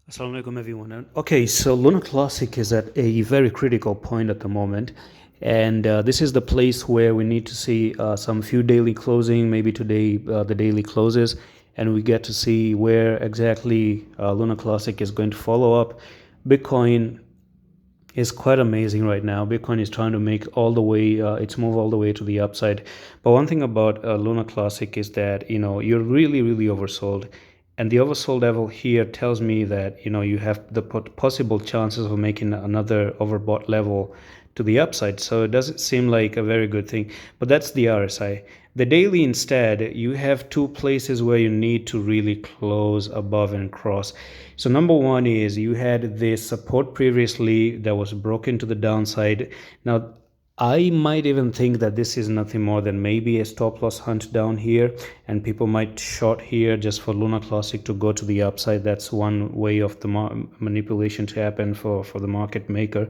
Assalamualaikum everyone. Okay, so Luna Classic is at a very critical point at the moment, and this is the place where we need to see some few daily closing. Maybe today the daily closes, and we get to see where exactly Luna Classic is going to follow up. Bitcoin is quite amazing right now. Bitcoin is trying to make all the way its move all the way to the upside. But one thing about Luna Classic is that you're really oversold, and the oversold level here tells me that you have the possible chances of making another overbought level to the upside. So it doesn't seem like a very good thing. But that's the RSI. The daily instead, you have two places where you need to really close above and cross. So number one is you had this support previously that was broken to the downside. Now I might even think that this is nothing more than maybe a stop loss hunt down here, and people might short here just for Luna Classic to go to the upside. That's one way of the manipulation to happen for the market maker.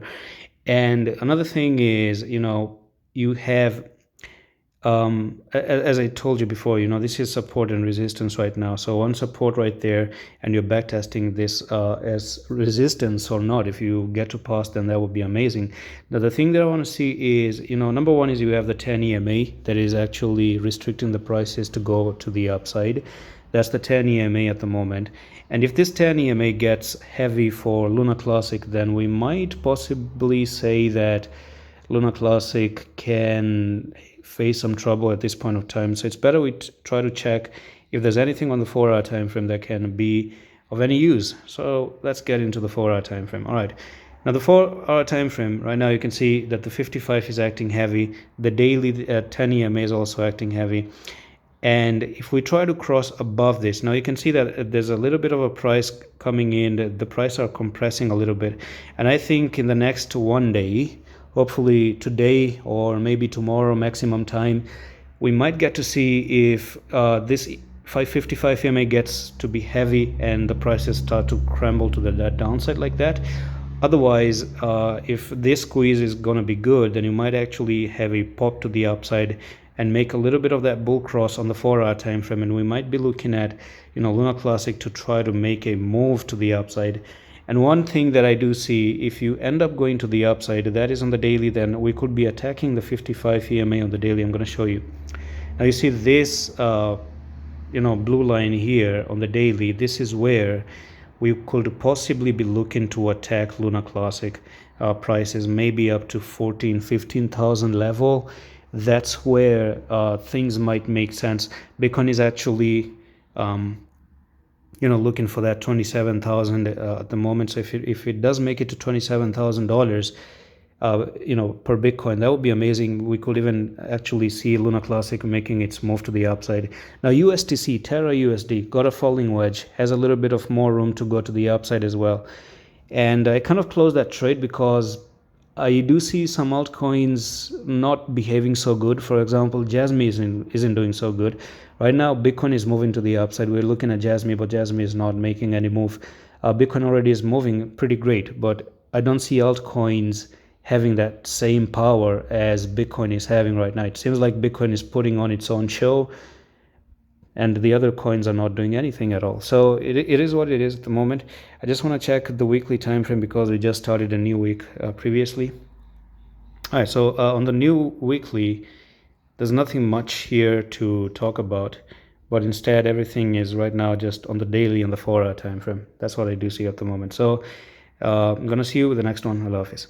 And another thing is, you have as I told you before, this is support and resistance right now. So one support right there, and you're backtesting this as resistance or not. If you get to pass, then that would be amazing. Now the thing that I want to see is, number one is you have the 10 EMA that is actually restricting the prices to go to the upside. That's the 10 EMA at the moment. And if this 10 EMA gets heavy for Luna Classic, then we might possibly say that Luna Classic can face some trouble at this point of time. So it's better we try to check if there's anything on the 4-hour time frame that can be of any use. So let's get into the 4-hour time frame. All right. Now the 4-hour time frame, right now you can see that the 55 is acting heavy. The daily 10 EMA is also acting heavy. And if we try to cross above this, now you can see that there's a little bit of a price coming in. The price are compressing a little bit. And I think in the next one day, hopefully today or maybe tomorrow maximum time, we might get to see if this 555 EMA gets to be heavy and the prices start to crumble to the downside like that. Otherwise, if this squeeze is going to be good, then you might actually have a pop to the upside and make a little bit of that bull cross on the 4-hour time frame, and we might be looking at Luna Classic to try to make a move to the upside. And one thing that I do see, if you end up going to the upside, that is on the daily, then we could be attacking the 55 EMA on the daily. I'm going to show you. Now you see this blue line here on the daily. This is where we could possibly be looking to attack Luna Classic prices, maybe up to 15,000 level. That's where things might make sense. Bitcoin is actually looking for that 27,000 at the moment. So if it does make it to $27,000 per Bitcoin, that would be amazing. We could even actually see Luna Classic making its move to the upside. Now USDC, Terra USD, got a falling wedge, has a little bit of more room to go to the upside as well. And I kind of closed that trade because I do see some altcoins not behaving so good. For example, Jasmine isn't doing so good. Right now, Bitcoin is moving to the upside. We're looking at Jasmine, but Jasmine is not making any move. Bitcoin already is moving pretty great, but I don't see altcoins having that same power as Bitcoin is having right now. It seems like Bitcoin is putting on its own show, and the other coins are not doing anything at all. So it is what it is at the moment. I just want to check the weekly time frame because we just started a new week previously. All right, so on the new weekly, there's nothing much here to talk about, but instead everything is right now just on the daily and the 4-hour time frame. That's what I do see at the moment. So I'm gonna see you with the next one. Allah Hafiz.